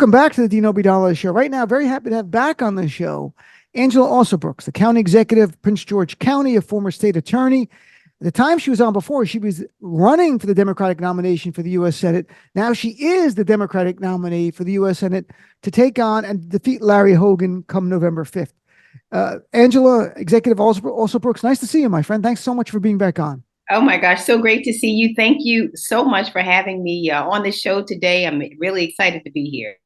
Welcome back to the Dean Obeidallah Show. Right now, very happy to have back on the show Angela Alsobrooks, the county executive, Prince George County, a former state attorney. The time she was on before, she was running for the Democratic nomination for the U.S. Senate. Now she is the Democratic nominee for the U.S. Senate to take on and defeat Larry Hogan come November 5th. Angela, Executive Alsobrooks, nice to see you, my friend. Thanks so much for being back on. Oh my gosh, so great to see you. Thank you so much for having me on the show today. I'm really excited to be here.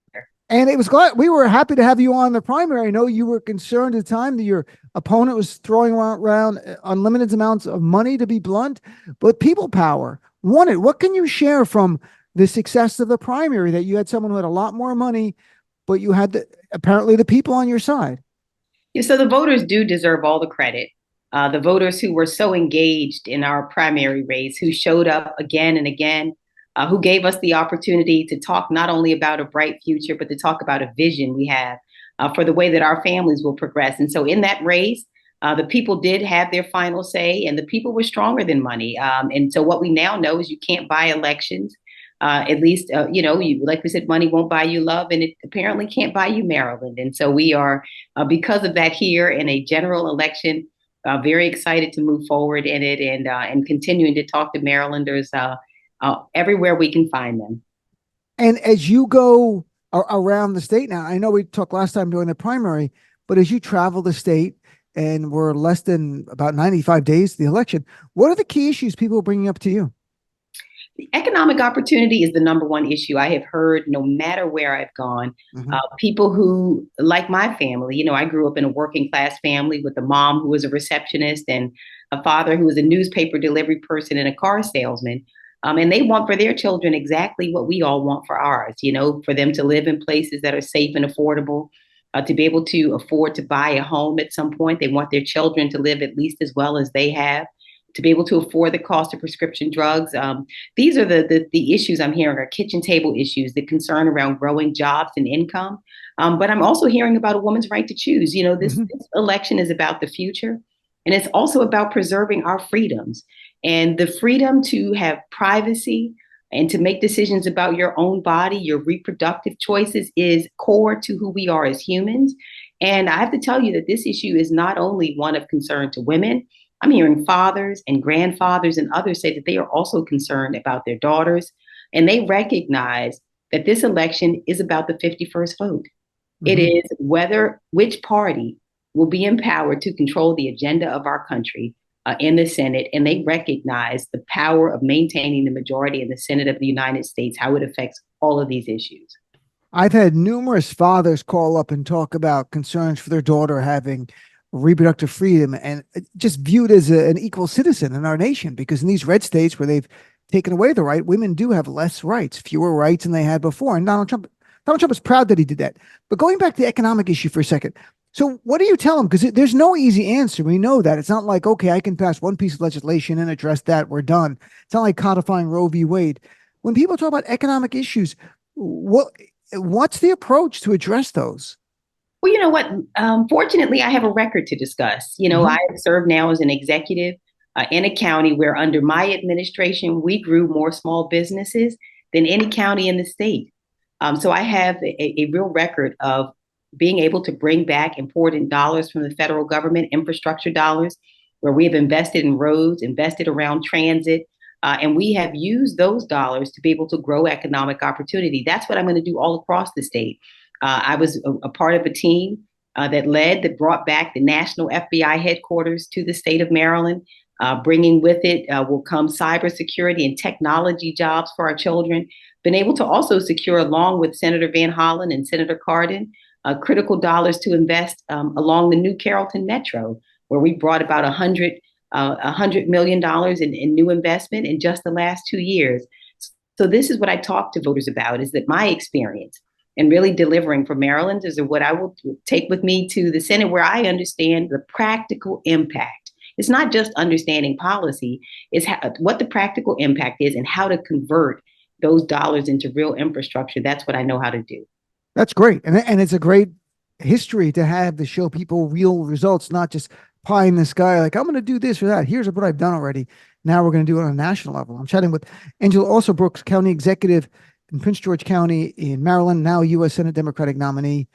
And we were happy to have you on the primary. I know you were concerned at the time that your opponent was throwing around unlimited amounts of money, to be blunt, but people power won it. What can you share from the success of the primary, that you had someone who had a lot more money, but you had apparently the people on your side? Yeah, so the voters do deserve all the credit. The voters who were so engaged in our primary race, who showed up again and again, who gave us the opportunity to talk not only about a bright future, but to talk about a vision we have for the way that our families will progress. And so in that race, the people did have their final say, and the people were stronger than money. And so what we now know is you can't buy elections. At least, like we said, money won't buy you love, and it apparently can't buy you Maryland. And so we are, because of that, here in a general election, very excited to move forward in it and continuing to talk to Marylanders everywhere we can find them. And as you go around the state now, I know we talked last time during the primary, but as you travel the state, and we're less than about 95 days to the election, what are the key issues people are bringing up to you? The economic opportunity is the number one issue I have heard no matter where I've gone. People who, like my family, I grew up in a working class family with a mom who was a receptionist and a father who was a newspaper delivery person and a car salesman. And they want for their children exactly what we all want for ours, for them to live in places that are safe and affordable, to be able to afford to buy a home at some point. They want their children to live at least as well as they have, to be able to afford the cost of prescription drugs. These are the issues I'm hearing, are kitchen table issues, the concern around growing jobs and income. But I'm also hearing about a woman's right to choose. This election is about the future, and it's also about preserving our freedoms. And the freedom to have privacy and to make decisions about your own body, your reproductive choices, is core to who we are as humans. And I have to tell you that this issue is not only one of concern to women. I'm hearing fathers and grandfathers and others say that they are also concerned about their daughters. And they recognize that this election is about the 51st vote. It is which party will be empowered to control the agenda of our country in the Senate. And they recognize the power of maintaining the majority in the Senate of the United States, how it affects all of these issues. I've had numerous fathers call up and talk about concerns for their daughter having reproductive freedom and just viewed as an equal citizen in our nation, because in these red states where they've taken away the right, women do have less rights, fewer rights than they had before. And Donald Trump is proud that he did that. But going back to the economic issue for a second. So what do you tell them? Because there's no easy answer. We know that. It's not like, okay, I can pass one piece of legislation and address that, we're done. It's not like codifying Roe v. Wade. When people talk about economic issues, what's the approach to address those? Well, you know what? Fortunately, I have a record to discuss. I serve now as an executive in a county where under my administration, we grew more small businesses than any county in the state. So I have a real record of being able to bring back important dollars from the federal government, infrastructure dollars, where we have invested in roads, invested around transit, and we have used those dollars to be able to grow economic opportunity. That's what I'm going to do all across the state. I was a part of a team that brought back the national FBI headquarters to the state of Maryland. Bringing with it will come cybersecurity and technology jobs for our children. Been able to also secure, along with Senator Van Hollen and Senator Cardin, critical dollars to invest along the new Carrollton Metro, where we brought about $100 million in new investment in just the last 2 years. So this is what I talk to voters about, is that my experience and really delivering for Maryland is what I will take with me to the Senate, where I understand the practical impact. It's not just understanding policy, it's what the practical impact is and how to convert those dollars into real infrastructure. That's what I know how to do. That's great. And it's a great history to have to show people real results, not just pie in the sky, like I'm going to do this or that. Here's what I've done already. Now we're going to do it on a national level. I'm chatting with Angela Alsobrooks, County Executive in Prince George County in Maryland, now U.S. Senate Democratic nominee.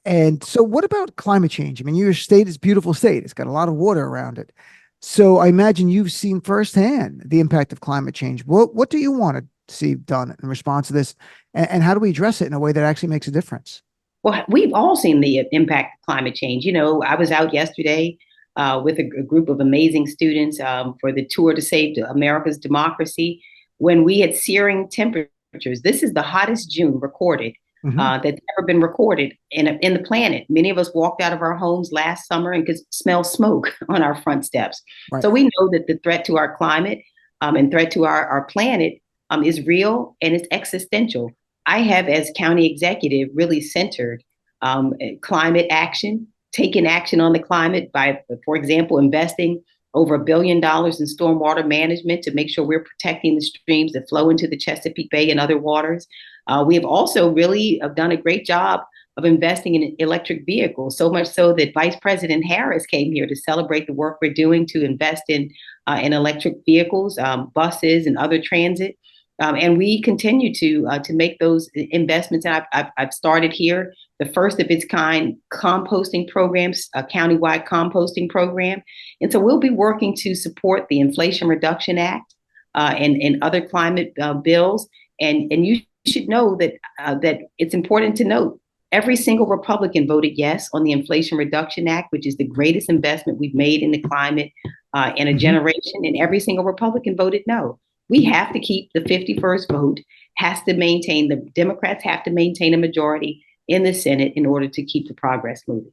And so what about climate change? I mean, your state is a beautiful state. It's got a lot of water around it. So I imagine you've seen firsthand the impact of climate change. What do you want to see done in response to this? And how do we address it in a way that actually makes a difference? Well, we've all seen the impact of climate change. You know, I was out yesterday with a group of amazing students for the Tour to Save America's Democracy when we had searing temperatures. This is the hottest June recorded that's ever been recorded in the planet. Many of us walked out of our homes last summer and could smell smoke on our front steps. Right. So we know that the threat to our climate and threat to our planet is real and it's existential. I have, as county executive, really centered climate action, taking action on the climate by, for example, investing over $1 billion in stormwater management to make sure we're protecting the streams that flow into the Chesapeake Bay and other waters. We have also really done a great job of investing in electric vehicles, so much so that Vice President Harris came here to celebrate the work we're doing to invest in electric vehicles, buses, and other transit. And we continue to make those investments. And I've started here the first of its kind composting programs, a countywide composting program. And so we'll be working to support the Inflation Reduction Act and other climate bills. And you should know that that it's important to note every single Republican voted yes on the Inflation Reduction Act, which is the greatest investment we've made in the climate in a generation. And every single Republican voted no. We have to keep the 51st vote, the Democrats have to maintain a majority in the Senate in order to keep the progress moving.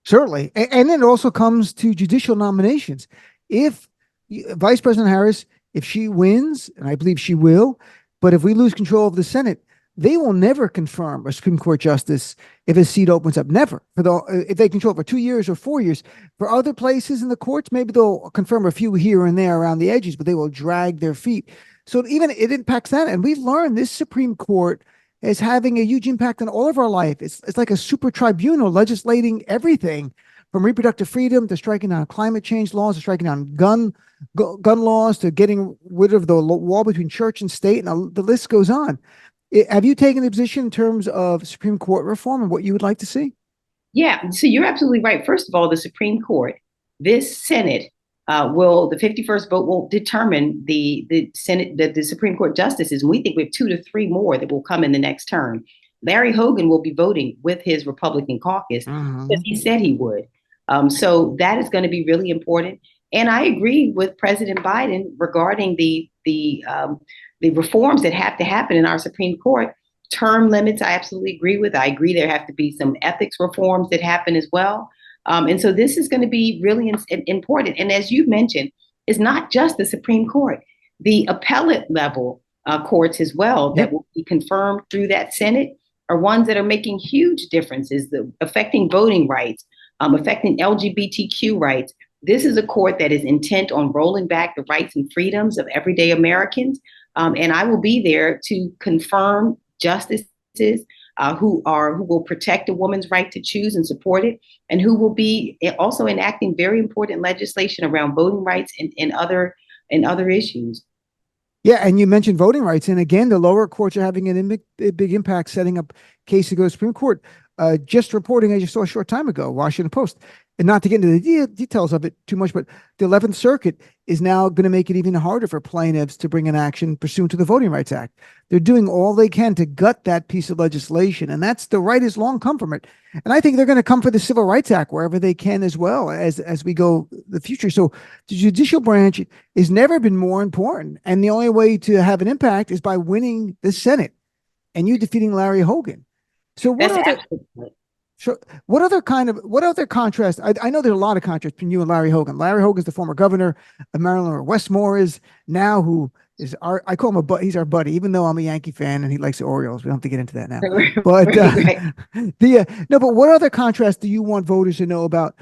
Certainly. And then it also comes to judicial nominations. If Vice President Harris, if she wins, and I believe she will, but if we lose control of the Senate, they will never confirm a Supreme Court justice if a seat opens up. Never. If they control it for 2 years or 4 years. For other places in the courts, maybe they'll confirm a few here and there around the edges, but they will drag their feet. So even it impacts that. And we've learned this Supreme Court is having a huge impact on all of our life. It's like a super tribunal legislating everything from reproductive freedom to striking down climate change laws, to striking down gun laws, to getting rid of the wall between church and state. And the list goes on. Have you taken a position in terms of Supreme Court reform and what you would like to see? Yeah, so you're absolutely right. First of all, the Supreme Court, this Senate the 51st vote will determine the Senate, the Supreme Court justices. And we think we have 2 to 3 more that will come in the next term. Larry Hogan will be voting with his Republican caucus because he said he would. So that is going to be really important. And I agree with President Biden regarding the reforms that have to happen in our Supreme Court. Term limits, I absolutely agree with. I agree there have to be some ethics reforms that happen as well. And so this is going to be really important. And as you mentioned, it's not just the Supreme Court. The appellate level courts as well that will be confirmed through that Senate are ones that are making huge differences, affecting voting rights, affecting LGBTQ rights. This is a court that is intent on rolling back the rights and freedoms of everyday Americans. And I will be there to confirm justices who will protect a woman's right to choose and support it, and who will be also enacting very important legislation around voting rights and other issues. Yeah, and you mentioned voting rights, and again, the lower courts are having a big impact setting up cases to go to the Supreme Court. Just reporting, as you saw a short time ago, Washington Post, and not to get into the details of it too much, but the 11th Circuit is now going to make it even harder for plaintiffs to bring an action pursuant to the Voting Rights Act. They're doing all they can to gut that piece of legislation, and that's the right has long come from it. And I think they're going to come for the Civil Rights Act wherever they can as well as we go the future. So the judicial branch has never been more important, and the only way to have an impact is by winning the Senate and you defeating Larry Hogan. So what other contrast? I know there's a lot of contrast between you and Larry Hogan. Larry Hogan's the former governor of Maryland, where Westmore is now, who is I call him he's our buddy, even though I'm a Yankee fan and he likes the Orioles. We don't have to get into that now. But but what other contrast do you want voters to know about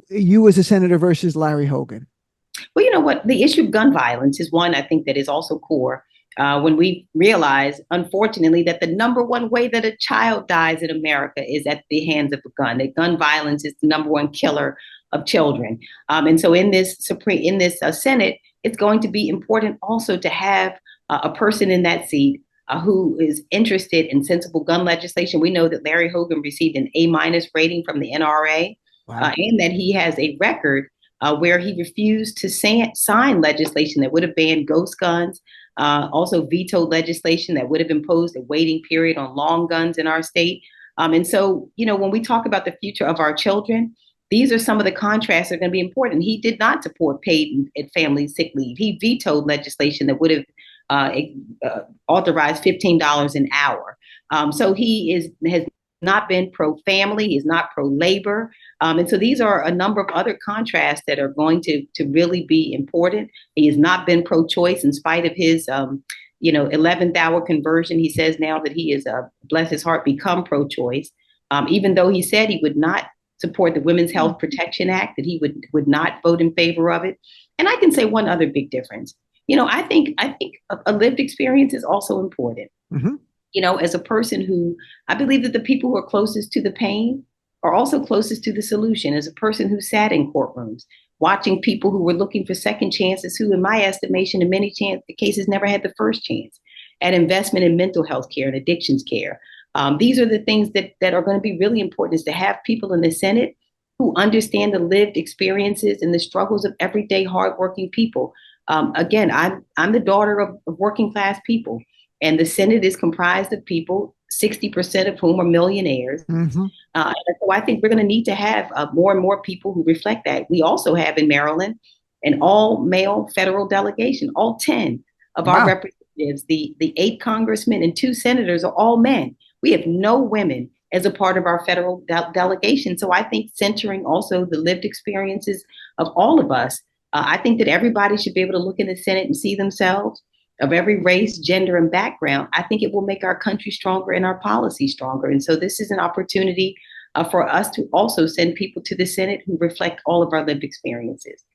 you as a senator versus Larry Hogan? Well, you know what? The issue of gun violence is one I think that is also core. When we realize, unfortunately, that the number one way that a child dies in America is at the hands of a gun. That gun violence is the number one killer of children. And so in this Senate, it's going to be important also to have a person in that seat who is interested in sensible gun legislation. We know that Larry Hogan received an A- rating from the NRA, Wow. and that he has a record where he refused to sign legislation that would have banned ghost guns, also vetoed legislation that would have imposed a waiting period on long guns in our state. And so, when we talk about the future of our children, these are some of the contrasts that are going to be important. He did not support paid and family sick leave. He vetoed legislation that would have authorized $15 an hour. So he has not been pro-family. He's not pro-labor. And so these are a number of other contrasts that are going to really be important. He has not been pro-choice in spite of his 11th hour conversion. He says now that he is, bless his heart, become pro-choice, even though he said he would not support the Women's Health Protection Act, that he would not vote in favor of it. And I can say one other big difference. I think a lived experience is also important. Mm-hmm. As a person who, I believe that the people who are closest to the pain are also closest to the solution. As a person who sat in courtrooms, watching people who were looking for second chances, who, in my estimation, in many cases, never had the first chance at investment in mental health care and addictions care. These are the things that are going to be really important, is to have people in the Senate who understand the lived experiences and the struggles of everyday hardworking people. Again, I'm the daughter of working class people, and the Senate is comprised of people, 60% of whom are millionaires. Mm-hmm. So I think we're going to need to have more and more people who reflect that. We also have in Maryland an all-male federal delegation. All 10 of our representatives, the 8 congressmen and 2 senators, are all men. We have no women as a part of our federal delegation. So I think centering also the lived experiences of all of us. I think that everybody should be able to look in the Senate and see themselves, of every race, gender, and background. I think it will make our country stronger and our policy stronger. And so this is an opportunity for us to also send people to the Senate who reflect all of our lived experiences.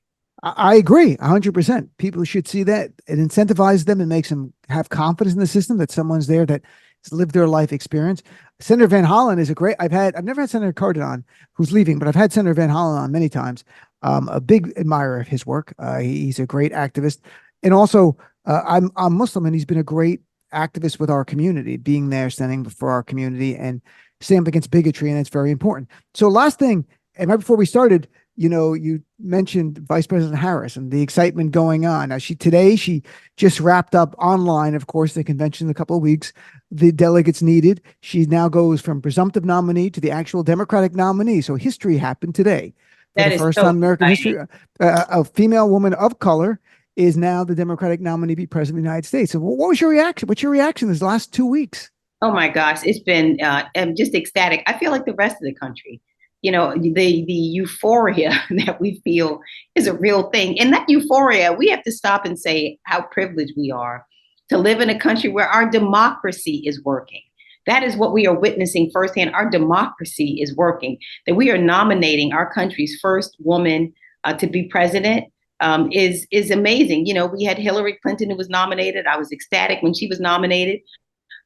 I agree 100%. People should see that. It incentivizes them and makes them have confidence in the system that someone's there that has lived their life experience. Senator Van Hollen is I've never had Senator Cardin on, who's leaving, but I've had Senator Van Hollen on many times. A big admirer of his work. He's a great activist. And also, I'm Muslim, and he's been a great activist with our community, being there, standing for our community and standing up against bigotry. And it's very important. So last thing, and right before we started, you mentioned Vice President Harris and the excitement going on. Now, she just wrapped up online, of course, the convention in a couple of weeks, the delegates needed. She now goes from presumptive nominee to the actual Democratic nominee. So history happened today. For the first time in American history, a female woman of color is now the Democratic nominee to be president of the United States. So what was your reaction? What's your reaction this last 2 weeks? Oh my gosh, it's been just ecstatic. I feel like the rest of the country. The euphoria that we feel is a real thing. And that euphoria, we have to stop and say how privileged we are to live in a country where our democracy is working. That is what we are witnessing firsthand. Our democracy is working, that we are nominating our country's first woman to be president is amazing. We had Hillary Clinton, who was nominated. I was ecstatic when she was nominated.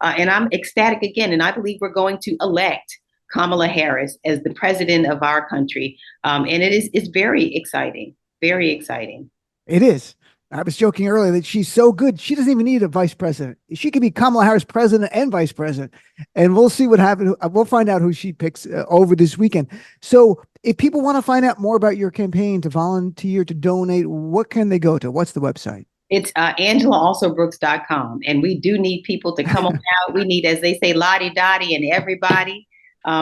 And I'm ecstatic again. And I believe we're going to elect Kamala Harris as the president of our country. And it's very exciting, very exciting. It is. I was joking earlier that she's so good. She doesn't even need a vice president. She could be Kamala Harris president and vice president. And we'll see what happens. We'll find out who she picks over this weekend. So if people want to find out more about your campaign, to volunteer, to donate, what can they go to? What's the website? It's AngelaAlsobrooks.com. And we do need people to come on out. We need, as they say, lottie-dottie and everybody,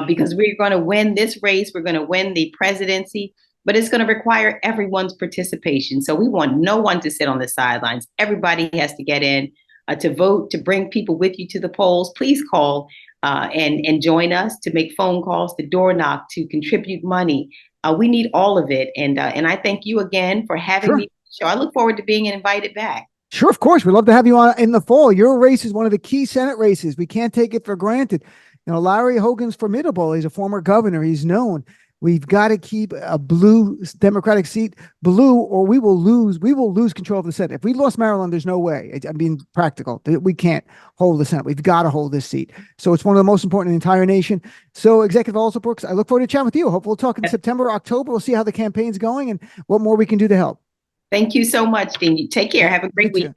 because we're going to win this race. We're going to win the presidency, but it's going to require everyone's participation. So we want no one to sit on the sidelines. Everybody has to get in to vote, to bring people with you to the polls. Please call and join us, to make phone calls, to door knock, to contribute money. We need all of it. And I thank you again for having me. So I look forward to being invited back. Sure, of course. We'd love to have you on in the fall. Your race is one of the key Senate races. We can't take it for granted. Larry Hogan's formidable. He's a former governor. He's known. We've got to keep a blue Democratic seat blue, or we will lose. We will lose control of the Senate. If we lost Maryland, there's no way. I'm being practical. We can't hold the Senate. We've got to hold this seat. So it's one of the most important in the entire nation. So Executive Alsobrooks, I look forward to chatting with you. Hopefully we'll talk in September, October. We'll see how the campaign's going and what more we can do to help. Thank you so much, Dean. You take care. Have a great weekend.